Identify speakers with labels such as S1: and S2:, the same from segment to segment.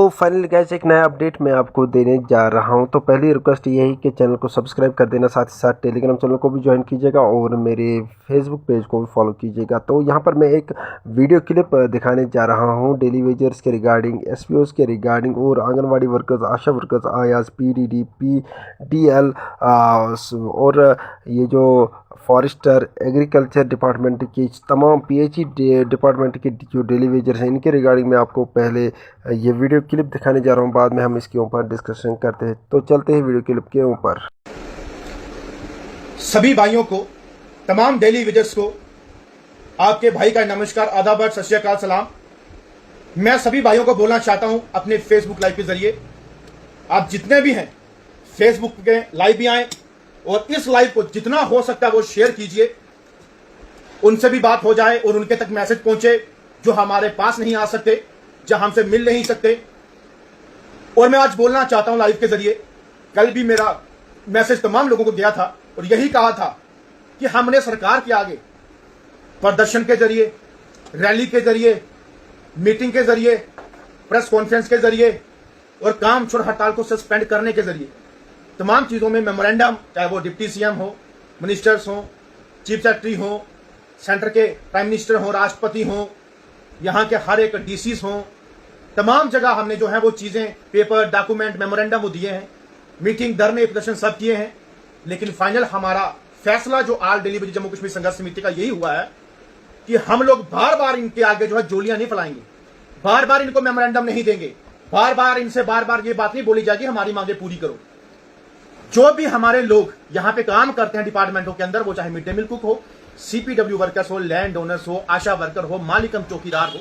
S1: Finally guys एक नया update मैं आपको देने जा रहा हूं। तो पहली रिक्वेस्ट ये है कि चैनल को सब्सक्राइब कर देना, साथ ही साथ टेलीग्राम चैनल को भी ज्वाइन कीजिएगा और मेरे फेसबुक पेज को भी फॉलो कीजिएगा। तो यहां पर मैं एक वीडियो क्लिप दिखाने जा रहा हूं डेली वेजर्स के रिगार्डिंग, एसपीओस के रिगार्डिंग और आंगनवाड़ी वर्कर्स, आशा वर्कर्स, आयास, पीडीडी, पीडीएल और ये जो फॉरेस्टर, एग्रीकल्चर डिपार्टमेंट की तमाम पीएचई डिपार्टमेंट के जो डेली वेजर्स हैं, इनके रिगार्डिंग मैं आपको पहले ये वीडियो क्लिप दिखाने जा रहा हूं। बाद में हम इसके ऊपर डिस्कशन करते हैं। तो चलते हैं वीडियो क्लिप के ऊपर।
S2: सभी भाइयों को, तमाम डेली वेजर्स को आपके भाई का नमस्कार, आदाब, सत श्री अकाल, सलाम। मैं सभी भाइयों को बोलना चाहता हूं अपने फेसबुक लाइव के जरिए, आप जितने भी हैं फेसबुक के लाइव भी आए और इस लाइव को जितना हो सकता है वो शेयर कीजिए, उनसे भी बात हो जाए और उनके तक मैसेज पहुंचे जो हमारे पास नहीं आ सकते, जहां हमसे मिल नहीं सकते। और मैं आज बोलना चाहता हूं लाइव के जरिए, कल भी मेरा मैसेज तमाम लोगों को गया था और यही कहा था कि हमने सरकार के आगे प्रदर्शन के जरिए, रैली के जरिए, मीटिंग के जरिए, प्रेस कॉन्फ्रेंस के जरिए और काम छोड़ हड़ताल को सस्पेंड करने के जरिए तमाम चीजों में मेमोरेंडम, चाहे वो डिप्टी सीएम हो, मिनिस्टर्स हो, चीफ सेक्रेटरी हो, सेंटर के प्राइम मिनिस्टर हो, राष्ट्रपति हो, यहाँ के हर एक डीसीज हो, तमाम जगह हमने जो है वो चीजें, पेपर, डॉक्यूमेंट, मेमोरेंडम वो दिए हैं, मीटिंग, धरने, प्रदर्शन सब किए हैं। लेकिन फाइनल हमारा फैसला जो all daily Vaser Jammu Kashmir संघर्ष समिति का यही हुआ है कि हम लोग बार बार इनके आगे जो है जोलियां नहीं फैलाएंगे, बार बार इनको मेमोरेंडम नहीं देंगे, बार बार इनसे बार बार ये बात नहीं बोली जाएगी हमारी मांगे पूरी करो। जो भी हमारे लोग यहाँ पे काम करते हैं डिपार्टमेंटों के अंदर, वो चाहे मिड डे मील कुक हो, सीपीडब्ल्यू वर्कर्स हो, लैंड ओनर्स हो, आशा वर्कर हो, मालिकम चौकीदार हो,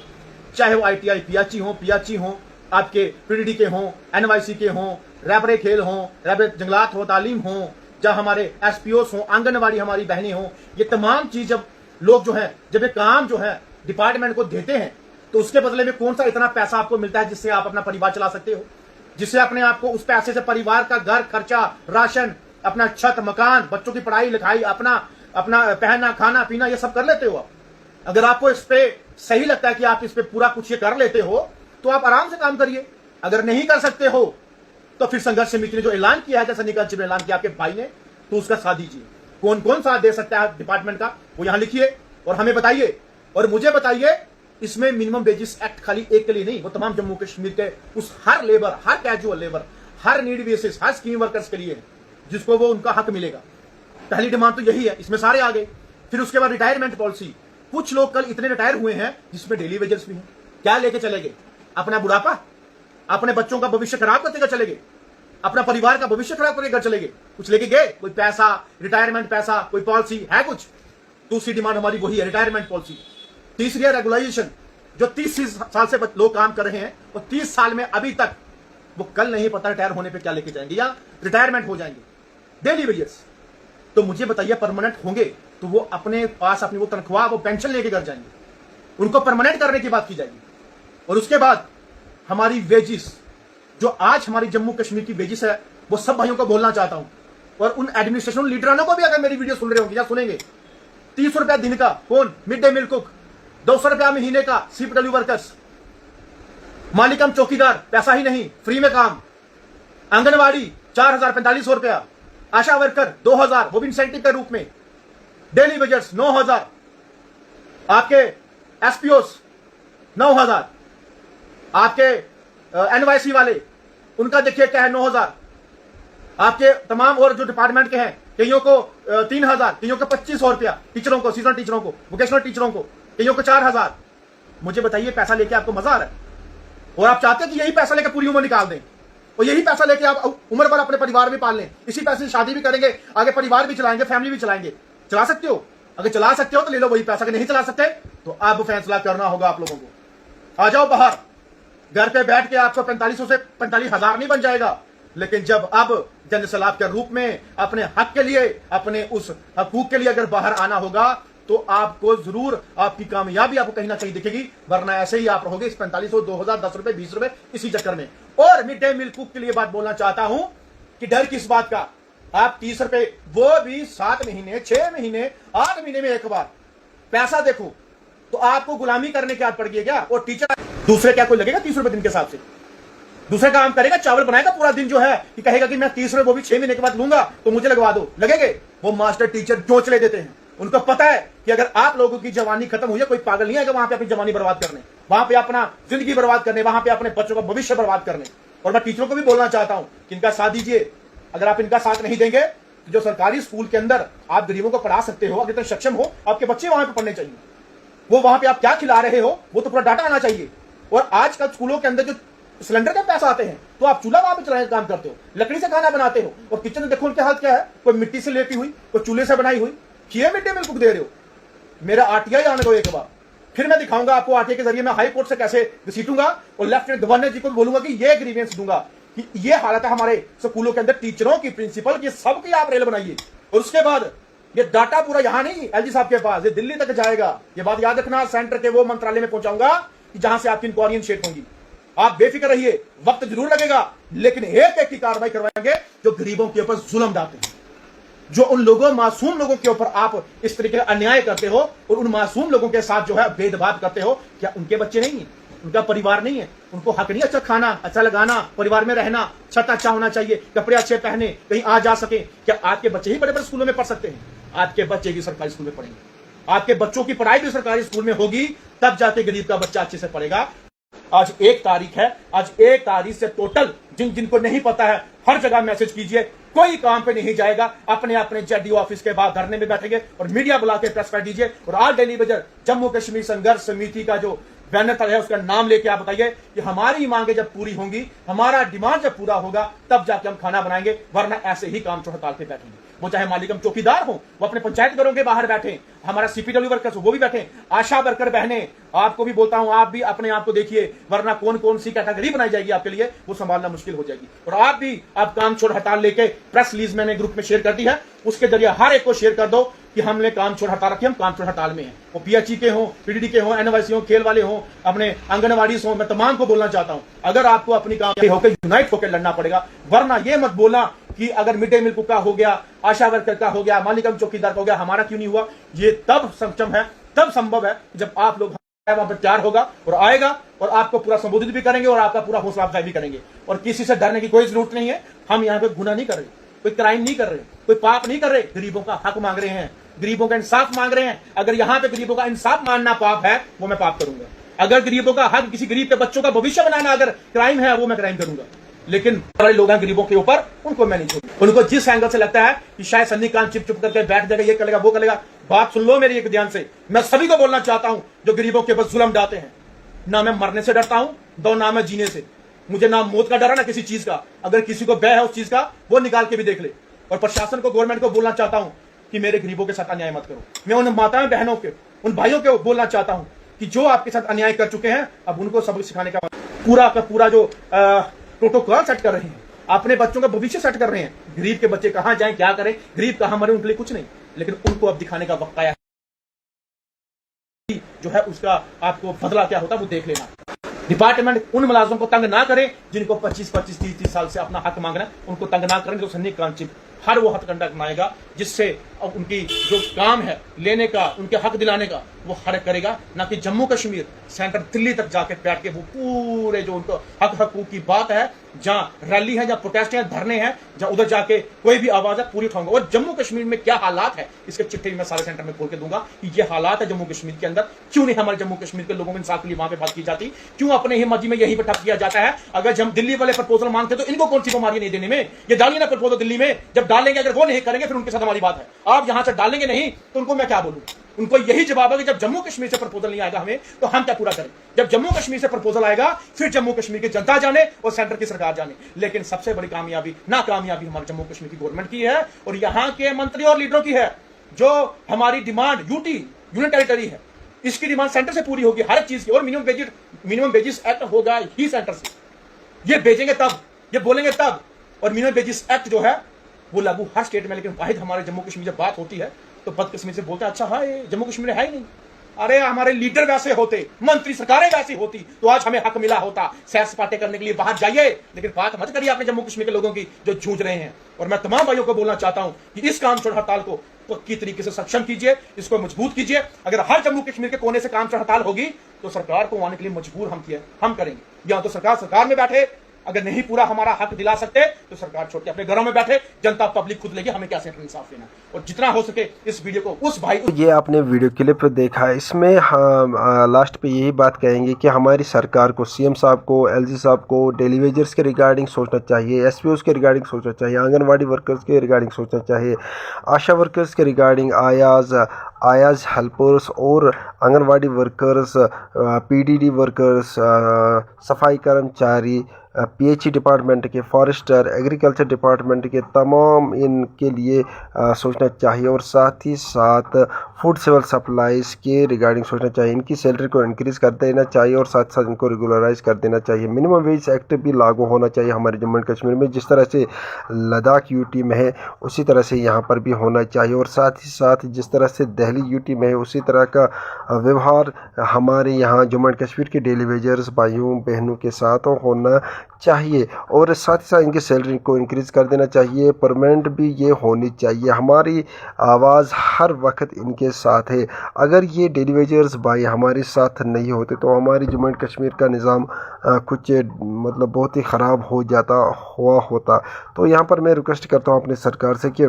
S2: चाहे वो आईटीआई पीएचई हो, आपके पीडीडी के हो, एनवाईसी के हो, रैबरे खेल हो, रैबरे जंगलात हो, तालीम हो, चाहे हमारे एसपीओस हो, आंगनवाड़ी हमारी बहनें हो, ये तमाम चीज जब लोग जो है, जब ये काम जो है डिपार्टमेंट को देते हैं तो उसके बदले में कौन सा इतना पैसा आपको मिलता है जिससे आप अपना परिवार चला सकते हो, जिससे अपने आपको उस पैसे से परिवार का घर खर्चा, राशन, अपना छत, मकान, बच्चों की पढ़ाई लिखाई, अपना पहनना, खाना पीना, ये सब कर लेते हो आप। अगर आपको इस पे सही लगता है कि आप इस पे पूरा कुछ ये कर लेते हो तो आप आराम से काम करिए। अगर नहीं कर सकते हो तो फिर संघर्ष समिति ने जो ऐलान किया है, जैसा निकल ऐलान किया आपके भाई ने, तो उसका साथ दीजिए। कौन कौन साथ दे सकता है डिपार्टमेंट का वो यहां लिखिए और हमें बताइए और मुझे बताइए। इसमें मिनिमम वेजेस एक्ट खाली एक के लिए नहीं, वो तमाम जम्मू कश्मीर के उस हर लेबर, हर कैजुअल लेबर, हर नीड बेसिस, हर स्कीम वर्कर्स के लिए है, जिसको वो उनका हक मिलेगा। पहली डिमांड तो यही है, इसमें सारे आ गए। फिर उसके बाद रिटायरमेंट पॉलिसी, कुछ लोग कल इतने रिटायर हुए हैं जिसमें डेली वेजर्स भी हैं, क्या लेके चले गए? अपना बुढ़ापा, अपने बच्चों का भविष्य खराब करते चले गए, अपना परिवार का भविष्य खराब करके घर चले गए, कुछ लेके गए? कोई पैसा, रिटायरमेंट पैसा, कोई पॉलिसी है कुछ? दूसरी डिमांड हमारी वही है, रिटायरमेंट पॉलिसी। तीसरी है रेगुलाइजेशन, जो 30 साल से लोग काम कर रहे हैं और 30 साल में अभी तक वो कल नहीं पता रिटायर होने पे क्या लेके जाएंगे या रिटायरमेंट हो जाएंगे डेली वेजर्स। तो मुझे बताइए, परमानेंट होंगे तो वो अपने पास अपनी वो तनख्वाह, वो पेंशन लेके घर जाएंगे, उनको परमानेंट करने की बात की जाएगी। और उसके बाद हमारी वेजिस, जो आज हमारी जम्मू कश्मीर की वेजिस है, वो सब भाइयों को बोलना चाहता हूं और उन एडमिनिस्ट्रेशन लीडरानों को भी, अगर मेरी वीडियो सुन रहे होंगे या सुनेंगे, 30 रुपया दिन का कौन मिड डे मील कुक, 200 रुपया महीने का सीपीडब्ल्यू वर्कर्स, मालिकम चौकीदार पैसा ही नहीं, फ्री में काम, आंगनवाड़ी 4045 रुपया, आशा वर्कर 2000, वो भी इंसेंटिव के रूप में, डेली वेजर्स 9000, आपके एसपीओस 9000, आपके एनवाईसी वाले उनका देखिए क्या है 9000, आपके तमाम और जो डिपार्टमेंट के हैं, कईयों को 3000, कईयों को 2500 रुपया, टीचरों को, सीजनल टीचरों को, वोकेशनल टीचरों को, कईयों को 4000। मुझे बताइए, पैसा लेके आपको मजा आ रहा है? और आप चाहते हैं कि यही पैसा लेकर पूरी उम्र निकाल दें और यही पैसा लेके आप उम्र भर अपने परिवार भी पाल लें, इसी पैसे से शादी भी करेंगे, आगे परिवार भी चलाएंगे, फैमिली भी चलाएंगे। चला सकते हो? अगर चला सकते हो तो ले लो वही पैसा, अगर नहीं चला सकते तो अब फैसला करना होगा आप लोगों को। आ जाओ बाहर, घर पे बैठ के आपको 4500 से 45,000 नहीं बन जाएगा, लेकिन जब अब जन सलाब के रूप में अपने हक के लिए, अपने उस हकूक के लिए अगर बाहर आना होगा तो आपको जरूर आपकी कामयाबी आपको कहीं ना कहीं दिखेगी, वरना ऐसे ही आप रहोगे इस 4500, 2000, 10 रुपए, 20 रुपए इसी चक्कर में। और मिड डे मील कुक के लिए बात बोलना चाहता हूं कि डर किस बात का? आप 30 रुपए, वो भी 7 महीने, 6 महीने, 8 महीने में एक बार पैसा देखो तो आपको गुलामी करने की आदत पड़ गई है क्या? और टीचर दूसरे क्या कोई लगेगा 30 रुपए दिन के हिसाब से? दूसरे काम करेगा, चावल बनाएगा पूरा दिन जो है कि कहेगा कि मैं 30 रुपए वो भी 6 महीने के बाद लूंगा तो मुझे लगवा दो, लगेंगे। वो मास्टर टीचर चोंचले देते हैं। उनको पता है कि अगर आप लोगों की जवानी खत्म हुई है, कोई पागल नहीं आएगा वहां पे अपनी जवानी बर्बाद करने, वहां पे अपना जिंदगी बर्बाद करने, वहां पे अपने बच्चों का भविष्य बर्बाद करने। और मैं टीचरों को भी बोलना चाहता हूं कि इनका साथ दीजिए। अगर आप इनका साथ नहीं देंगे तो जो सरकारी स्कूल के अंदर आप गरीबों को पढ़ा सकते हो, अगर इतने सक्षम हो, आपके बच्चे वहां पे पढ़ने चाहिए। वो वहां पे आप क्या खिला रहे हो वो तो पूरा डाटा आना चाहिए। और आजकल स्कूलों के अंदर जो सिलेंडर के पैसा आते हैं तो आप चूल्हा वहां पे चलाने का काम करते हो, लकड़ी से खाना बनाते हो। और किचन में देखो उनके हाथ क्या है, कोई मिट्टी से लेपी हुई, कोई चूल्हे से बनाई हुई। किए मिड डे मील कुक दे रहे हो। मेरा आरटीआई आने दो एक बार, फिर मैं दिखाऊंगा आपको आरटीआई के जरिए मैं हाई कोर्ट से कैसे घसीटूंगा और लेफ्टिनेंट गवर्नर जी को बोलूंगा कि ये ग्रीवेंस दूंगा कि ये हालत है हमारे स्कूलों के अंदर, टीचरों की, प्रिंसिपल की, सबकी आप रेल बनाइए। और उसके बाद ये डाटा पूरा यहां नहीं एलजी साहब के पास, ये दिल्ली तक जाएगा। ये बात याद रखना, सेंटर के वो मंत्रालय में पहुंचाऊंगा कि जहां से आपकी इंक्वायरी इनिशिएट होंगी। आप बेफिक्र रहिए, वक्त जरूर लगेगा लेकिन एक एक की कार्रवाई करवाएंगे जो गरीबों के ऊपर जुल्म डालते हैं, जो उन लोगों, मासूम लोगों के ऊपर आप इस तरीके का अन्याय करते हो और उन मासूम लोगों के साथ जो है भेदभाव करते हो। क्या उनके बच्चे नहीं है, उनका परिवार नहीं है, उनको हक नहीं अच्छा खाना, अच्छा लगाना, परिवार में रहना, छत अच्छा होना चाहिए, कपड़े अच्छे पहने, कहीं आ जा सके? क्या आपके बच्चे ही बड़े बड़े स्कूलों में पढ़ सकते हैं? आपके बच्चे भी सरकारी स्कूल में पढ़ेंगे, आपके बच्चों की पढ़ाई भी सरकारी स्कूल में होगी, तब जाके गरीब का बच्चा अच्छे से पढ़ेगा। आज 1 तारीख है, आज 1 तारीख से टोटल जिनको नहीं पता है हर जगह मैसेज कीजिए, कोई काम पे नहीं जाएगा, अपने अपने जेडीओ ऑफिस के बाहर धरने में बैठेंगे और मीडिया बुला के प्रेस कर दीजिए। और आज डेली बजट जम्मू कश्मीर संघर्ष समिति का जो बैनर था है उसका नाम लेके आप बताइए कि हमारी मांगे जब पूरी होंगी, हमारा डिमांड जब पूरा होगा, तब जाके हम खाना बनाएंगे, वरना ऐसे ही काम चोर हड़ताल पे बैठेंगे। वो चाहे मालिकम चौकीदार हो, वो अपने पंचायत घरों के बाहर बैठे, हमारा सीपीडब्ल्यू वर्कर्स वो भी बैठे, आशा वर्कर बहने, आपको भी बोलता हूं, आप भी अपने आप को देखिए, वरना कौन कौन सी कैटेगरी बनाई जाएगी आपके लिए, वो संभालना मुश्किल हो जाएगी। और आप भी आप काम छोड़ हड़ताल लेके प्रेस रिलीज मैंने ग्रुप में शेयर कर दी है, उसके जरिए हर एक को शेयर कर दो कि हमने काम छोड़ हड़ताल रखी, हम काम छोड़ हड़ताल में हैं। वो पीएचई के हों, पीडीडी के हों, एनवाईसी हो, खेल वाले हों, अपने आंगनवाड़ी हो, मैं तमाम को बोलना चाहता हूं, अगर आपको अपनी काम होकर यूनाइट होकर लड़ना पड़ेगा, वरना ये मत बोलना कि अगर मिड डे मील का हो गया, आशा वर्कर का हो गया, मालिकम चौकीदार का हो गया, हमारा क्यों नहीं हुआ। ये तब सक्षम है, तब संभव है जब आप लोग वहां पर तैयार होगा और आएगा और आपको पूरा संबोधित भी करेंगे और आपका पूरा हौसला अफजाई भी करेंगे। और किसी से डरने की कोई जरूरत नहीं है। हम यहाँ पे गुनाह नहीं कर रहे, कोई क्राइम नहीं कर रहे, कोई पाप नहीं कर रहे, गरीबों का हक मांग रहे हैं, गरीबों का इंसाफ मांग रहे हैं। अगर यहाँ पे गरीबों का इंसाफ मानना पाप है, वो मैं पाप करूंगा। अगर गरीबों का हक, किसी गरीब के बच्चों का भविष्य बनाना अगर क्राइम है, वो मैं क्राइम करूंगा। लेकिन बड़े लोग हैं गरीबों के ऊपर, उनको मैं नहीं छोड़ूंगा। उनको जिस एंगल से लगता है कि शायद सन्नी कान चुप चुप करके बैठ जाएगा, ये करेगा वो करेगा, बात सुन लो मेरी एक ध्यान से। मैं सभी को बोलना चाहता हूं जो गरीबों के ऊपर जुल्म डालते हैं, ना मैं मरने से डरता हूं, दो ना मैं जीने से। मुझे ना मौत का डर है ना किसी चीज का। अगर किसी को भय है उस चीज का, वो निकाल के भी देख ले। और प्रशासन को, गवर्नमेंट को बोलना चाहता हूं कि मेरे गरीबों के साथ अन्याय मत करो। मैं उन माताओं बहनों के, उन भाइयों को बोलना चाहता हूं कि जो आपके साथ अन्याय कर चुके हैं, अब उनको सबक सिखाने का पूरा का पूरा जो प्रोटोकॉल सेट कर रहे हैं, अपने बच्चों का भविष्य सेट कर रहे हैं। गरीब के बच्चे कहां जाएं, क्या करें, गरीब कहां मरे, उनके लिए कुछ नहीं, लेकिन उनको अब दिखाने का वक्त आया जो है उसका आपको बदला क्या होता है वो देख लेना। डिपार्टमेंट उन मुलाजिमों को तंग ना करे जिनको 25-25, 30-30 साल से अपना हक मांगना है, उनको तंग ना करें। जो सन्नी कान चिप हर वो हथकंडा अपनाएगा जिससे अब उनकी जो काम है लेने का, उनके हक दिलाने का, वो हर करेगा। ना कि जम्मू कश्मीर सेंटर दिल्ली तक जाके बैठ के वो पूरे जो उनको हक हकूक की बात है, जहां रैली है, जहां प्रोटेस्ट है, धरने हैं, जहां उधर जाके कोई भी आवाज है पूरी उठाऊंगा। और जम्मू कश्मीर में क्या हालात है इसके चिट्ठे मैं सारे सेंटर में खोल के दूंगा कि ये हालात है जम्मू कश्मीर के अंदर। क्यों नहीं हमारे जम्मू कश्मीर के लोगों को इंसाफ के लिए वहां पे बात की जाती, क्यों अपने ही मर्जी में यहीं पर ठप किया जाता है। अगर जब दिल्ली वाले प्रपोजल मांगते तो इनको कौन सी बीमारी नहीं देने में, ये डालिए ना प्रपोजल दिल्ली में। जब डालेंगे, अगर वो नहीं करेंगे फिर उनके साथ हमारी बात है। आप यहां से डालेंगे नहीं तो उनको मैं क्या बोलूं। उनको यही जवाब है कि जब जम्मू कश्मीर से प्रपोजल नहीं आएगा हमें, तो हम क्या पूरा करें। जब जम्मू कश्मीर से प्रपोजल आएगा फिर जम्मू कश्मीर की जनता जाने और सेंटर की सरकार जाने। लेकिन सबसे बड़ी कामयाबी, नाकामयाबी हमारे जम्मू कश्मीर की गवर्नमेंट की है और यहां के मंत्री और लीडरों की है। जो हमारी डिमांड यूनियन टेरिटरी है, इसकी डिमांड सेंटर से पूरी होगी हर चीज की। और मिनिमम वेजेस एक्ट होगा ही सेंटर से। ये भेजेंगे तब, ये बोलेंगे तब। और मिनिमम वेजेस एक्ट जो है वो लागू हर स्टेट में, लेकिन वाहिद हमारे जम्मू कश्मीर जब बात होती है तो बदकिस्मती से बोलते हैं अच्छा हाँ ये जम्मू कश्मीर है ही नहीं। अरे हमारे लीडर वैसे होते, मंत्री सरकारें वैसी होती तो आज हमें हक मिला होता सैर सपाटे करने के लिए बाहर जाइए। लेकिन बात मत करिए अपने जम्मू कश्मीर के लोगों की जो जूझ रहे हैं। और मैं तमाम भाइयों को बोलना चाहता हूं कि इस काम छोड़ हड़ताल को पक्की तरीके से सक्षम कीजिए, इसको मजबूत कीजिए। अगर हर जम्मू कश्मीर के कोने से काम छोड़ हड़ताल होगी तो सरकार को आने के लिए मजबूर हम करेंगे। या तो सरकार में बैठे, अगर नहीं पूरा हमारा हक दिला सकते तो सरकार छोड़ के अपने घरों में बैठे, जनता पब्लिक खुद लेगी, हमें क्या से इंसाफ लेना। और जितना हो सके इस वीडियो को उस भाई
S1: ये आपने वीडियो क्लिप देखा, इसमें हम लास्ट पे यही बात कहेंगे कि हमारी सरकार को, सीएम साहब को, एलजी साहब को डेली वेजर्स के रिगार्डिंग सोचना चाहिए, एसपीओस के रिगार्डिंग सोचना चाहिए, आंगनवाड़ी वर्कर्स के रिगार्डिंग सोचना चाहिए, आशा वर्कर्स के रिगार्डिंग, आयाज हेल्पर्स और आंगनवाड़ी वर्कर्स, पीडीडी वर्कर्स, सफाई कर्मचारी, पीएचई डिपार्टमेंट के, फॉरेस्टर, एग्रीकल्चर डिपार्टमेंट के, तमाम इनके लिए सोचना चाहिए। और साथ ही साथ फूड सिविल सप्लाईज़ के रिगार्डिंग सोचना चाहिए, इनकी सैलरी को इंक्रीज़ कर देना चाहिए और साथ साथ इनको रेगुलराइज कर देना चाहिए। मिनिमम वेज एक्ट भी लागू होना चाहिए हमारे जम्मू एंड कश्मीर में, जिस तरह से लद्दाख यूटी में है उसी तरह से यहाँ पर भी होना चाहिए। और साथ ही साथ जिस तरह से दिल्ली यूटी में है उसी तरह का व्यवहार हमारे यहाँ जम्मू एंड कश्मीर के डेली वेजर्स भाइयों बहनों के साथ होना चाहिए। और साथ ही साथ इनकी सैलरी को इंक्रीज़ कर देना चाहिए, परमानेंट भी ये होनी चाहिए। हमारी आवाज़ हर वक्त इनके साथ है। अगर ये डेली वेजर्स भाई हमारे साथ नहीं होते तो हमारी जम्मू एंड कश्मीर का निज़ाम कुछ मतलब बहुत ही ख़राब हो जाता होता। तो यहाँ पर मैं रिक्वेस्ट करता हूँ अपनी सरकार से कि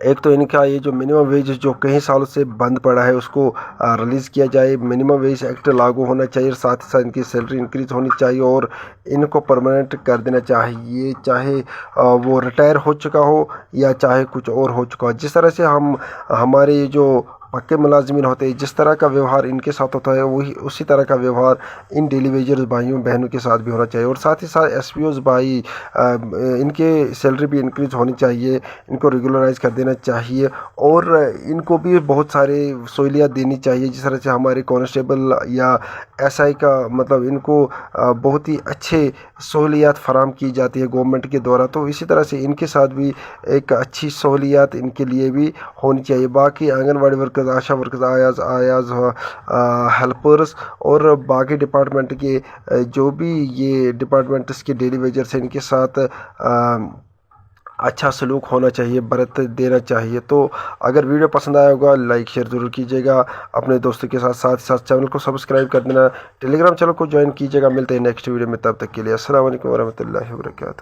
S1: एक तो इनका ये जो मिनिमम वेज जो कई सालों से बंद पड़ा है उसको रिलीज़ किया जाए, मिनिमम वेज एक्ट लागू होना चाहिए, साथ ही साथ इनकी सैलरी इंक्रीज़ होनी चाहिए और इनको परमानेंट कर देना चाहिए, चाहे वो रिटायर हो चुका हो या चाहे कुछ और हो चुका हो। जिस तरह से हमारे जो पक्के मुलाजिमीन होते हैं, जिस तरह का व्यवहार इनके साथ होता है वही उसी तरह का व्यवहार इन डेली वेजर्स भाइयों बहनों के साथ भी होना चाहिए। और साथ ही साथ एसपीओस भाई इनके सैलरी भी इंक्रीज़ होनी चाहिए, इनको रेगुलराइज कर देना चाहिए और इनको भी बहुत सारे सहूलियत देनी चाहिए। जिस तरह से हमारे कांस्टेबल या एसआई का मतलब इनको बहुत ही अच्छे सहूलियत फराम की जाती है गवर्नमेंट के द्वारा, तो इसी तरह से इनके साथ भी एक अच्छी सहूलियत इनके लिए भी होनी चाहिए। बाकी आंगनवाड़ी वर्कर्स, आशा वर्कर्स, आयाज हेल्पर्स और बाकी डिपार्टमेंट के जो भी ये डिपार्टमेंट्स के डेली वेजर्स हैं इनके साथ अच्छा सलूक होना चाहिए, बरत देना चाहिए। तो अगर वीडियो पसंद आया होगा लाइक शेयर ज़रूर कीजिएगा अपने दोस्तों के साथ, साथ ही साथ चैनल को सब्सक्राइब कर देना, टेलीग्राम चैनल को ज्वाइन कीजिएगा। मिलते हैं नेक्स्ट वीडियो में, तब तक के लिए अस्सलाम वालेकुम वरहमतुल्लाहि वबरकातुहू।